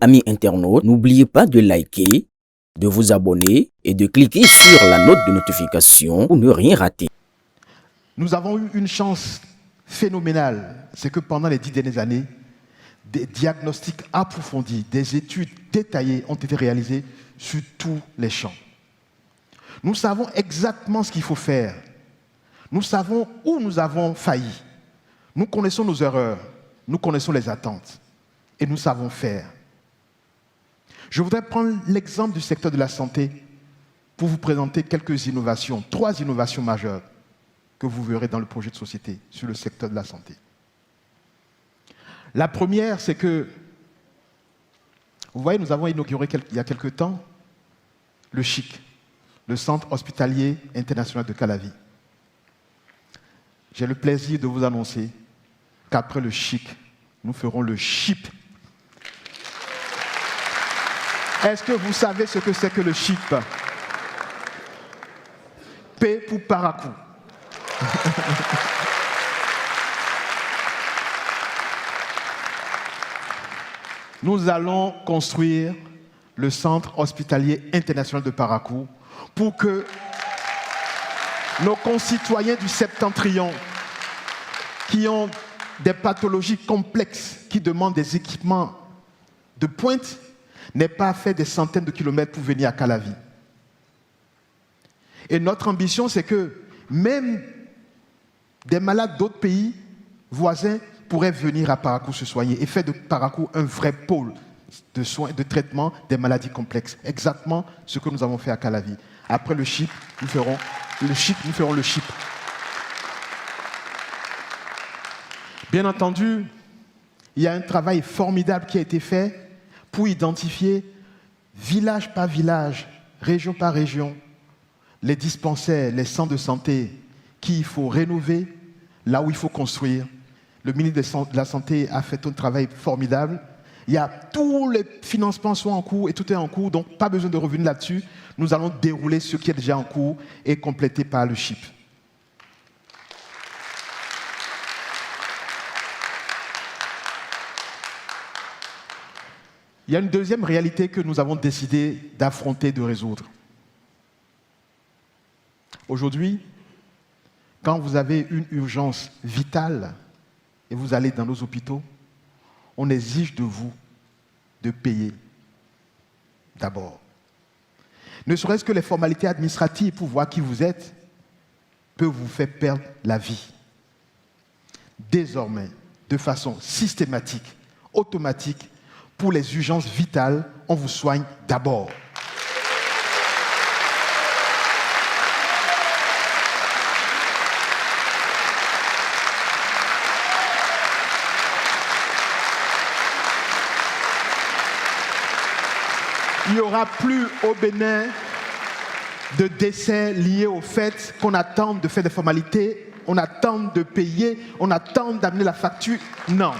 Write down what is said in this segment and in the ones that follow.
Amis internautes, n'oubliez pas de liker, de vous abonner et de cliquer sur la note de notification pour ne rien rater. Nous avons eu une chance phénoménale, c'est que pendant les 10 dernières années, des diagnostics approfondis, des études détaillées ont été réalisées sur tous les champs. Nous savons exactement ce qu'il faut faire. Nous savons où nous avons failli. Nous connaissons nos erreurs, nous connaissons les attentes et nous savons faire. Je voudrais prendre l'exemple du secteur de la santé pour vous présenter quelques innovations, 3 innovations majeures que vous verrez dans le projet de société sur le secteur de la santé. La première, c'est que, vous voyez, nous avons inauguré il y a quelque temps le CHIC, le Centre Hospitalier International de Calavi. J'ai le plaisir de vous annoncer qu'après le CHIC, nous ferons le CHIP. Est-ce que vous savez ce que c'est que le CHIP? P pour Parakou. Nous allons construire le Centre Hospitalier International de Parakou pour que nos concitoyens du Septentrion qui ont des pathologies complexes, qui demandent des équipements de pointe, n'aient pas fait des centaines de kilomètres pour venir à Calavi. Et notre ambition, c'est que même des malades d'autres pays voisins pourraient venir à Parakou se soigner et faire de Parakou un vrai pôle de soins, de traitement des maladies complexes. Exactement ce que nous avons fait à Calavi. Après le CHIP, nous ferons le CHIP. Bien entendu, il y a un travail formidable qui a été fait pour identifier village par village, région par région, les dispensaires, les centres de santé qu'il faut rénover, là où il faut construire. Le ministre de la Santé a fait un travail formidable. Il y a tous les financements sont en cours et tout est en cours, donc pas besoin de revenir là-dessus. Nous allons dérouler ce qui est déjà en cours et compléter par le CHIP. Il y a une deuxième réalité que nous avons décidé d'affronter, de résoudre. Aujourd'hui, quand vous avez une urgence vitale et vous allez dans nos hôpitaux, on exige de vous de payer d'abord. Ne serait-ce que les formalités administratives pour voir qui vous êtes peuvent vous faire perdre la vie. Désormais, de façon systématique, automatique, pour les urgences vitales, on vous soigne d'abord. Il n'y aura plus au Bénin de décès liés au fait qu'on attend de faire des formalités, on attend de payer, on attend d'amener la facture. Non.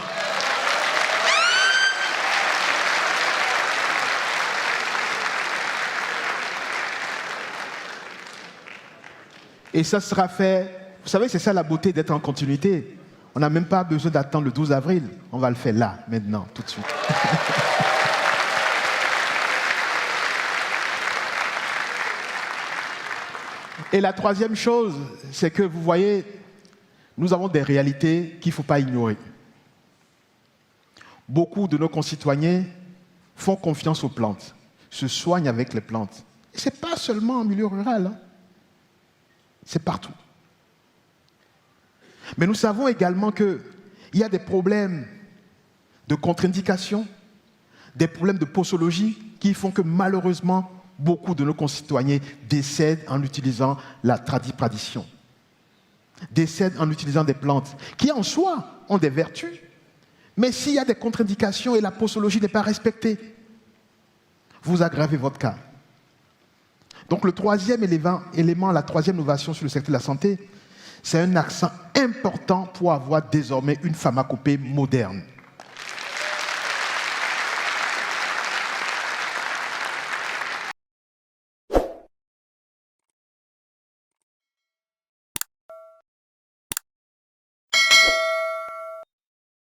Et ça sera fait, vous savez, c'est ça la beauté d'être en continuité. On n'a même pas besoin d'attendre le 12 avril. On va le faire là, maintenant, tout de suite. Et la troisième chose, c'est que vous voyez, nous avons des réalités qu'il ne faut pas ignorer. Beaucoup de nos concitoyens font confiance aux plantes, se soignent avec les plantes. Et ce n'est pas seulement en milieu rural, hein. C'est partout. Mais nous savons également qu'il y a des problèmes de contre-indication, des problèmes de posologie qui font que malheureusement, beaucoup de nos concitoyens décèdent en utilisant la tradition, décèdent en utilisant des plantes qui en soi ont des vertus, mais s'il y a des contre-indications et la posologie n'est pas respectée, vous aggravez votre cas. Donc le troisième élément, la troisième innovation sur le secteur de la santé, c'est un accent important pour avoir désormais une pharmacopée moderne.